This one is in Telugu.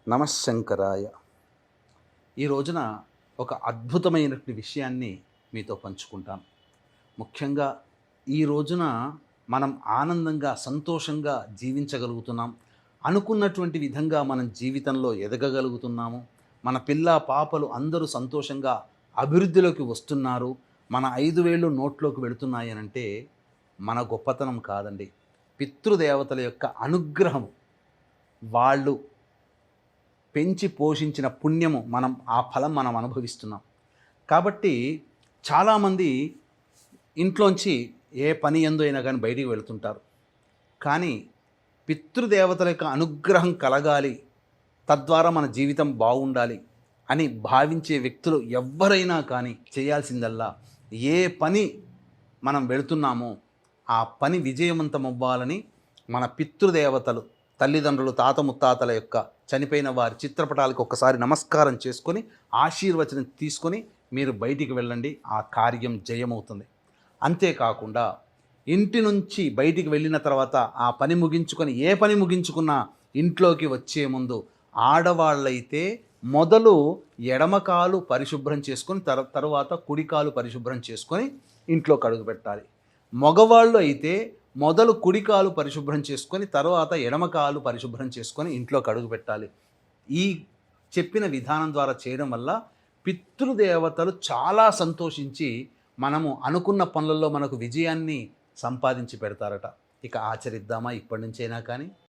నమశంకరాయ. ఈ రోజున ఒక అద్భుతమైనటువంటి విషయాన్ని మీతో పంచుకుంటాను. ముఖ్యంగా ఈ రోజున మనం ఆనందంగా, సంతోషంగా జీవించగలుగుతున్నాం. అనుకున్నటువంటి విధంగా మనం జీవితంలో ఎదగగలుగుతున్నాము. మన పిల్ల పాపలు అందరూ సంతోషంగా అభివృద్ధిలోకి వస్తున్నారు. మన 5 వేళ్ళు నోట్లోకి వెళుతున్నాయి అనంటే మన గొప్పతనం కాదండి. పితృదేవతల యొక్క అనుగ్రహం. వాళ్ళు పెంచి పోషించిన పుణ్యము ఆ ఫలం మనం అనుభవిస్తున్నాం. కాబట్టి చాలామంది ఇంట్లోంచి ఏ పని యందు అయినా కానీ బయటికి వెళుతుంటారు. కానీ పితృదేవతల యొక్క అనుగ్రహం కలగాలి, తద్వారా మన జీవితం బాగుండాలి అని భావించే వ్యక్తులు ఎవ్వరైనా కానీ చేయాల్సిందల్లా ఏ పని మనం వెళుతున్నామో ఆ పని విజయవంతం అవ్వాలని మన పితృదేవతలు, తల్లిదండ్రులు, తాత ముత్తాతల యొక్క చనిపోయిన వారి చిత్రపటాలకు ఒక్కసారి నమస్కారం చేసుకొని ఆశీర్వచనం తీసుకొని మీరు బయటికి వెళ్ళండి. ఆ కార్యం జయమవుతుంది. అంతేకాకుండా ఇంటి నుంచి బయటికి వెళ్ళిన తర్వాత ఆ పని ముగించుకొని, ఏ పని ముగించుకున్నా ఇంట్లోకి వచ్చే ముందు ఆడవాళ్ళైతే మొదలు ఎడమకాలు పరిశుభ్రం చేసుకొని తరువాత కుడికాలు పరిశుభ్రం చేసుకొని ఇంట్లోకి అడుగు పెట్టాలి. మగవాళ్ళు అయితే మొదలు కుడికాలు పరిశుభ్రం చేసుకొని తర్వాత ఎడమకాలు పరిశుభ్రం చేసుకొని ఇంట్లోకి అడుగు పెట్టాలి. ఈ చెప్పిన విధానం ద్వారా చేయడం వల్ల పితృదేవతలు చాలా సంతోషించి మనము అనుకున్న పనులలో మనకు విజయాన్ని సంపాదించి పెడతారట. ఇక ఆచరిద్దామా ఇప్పటి నుంచైనా కానీ?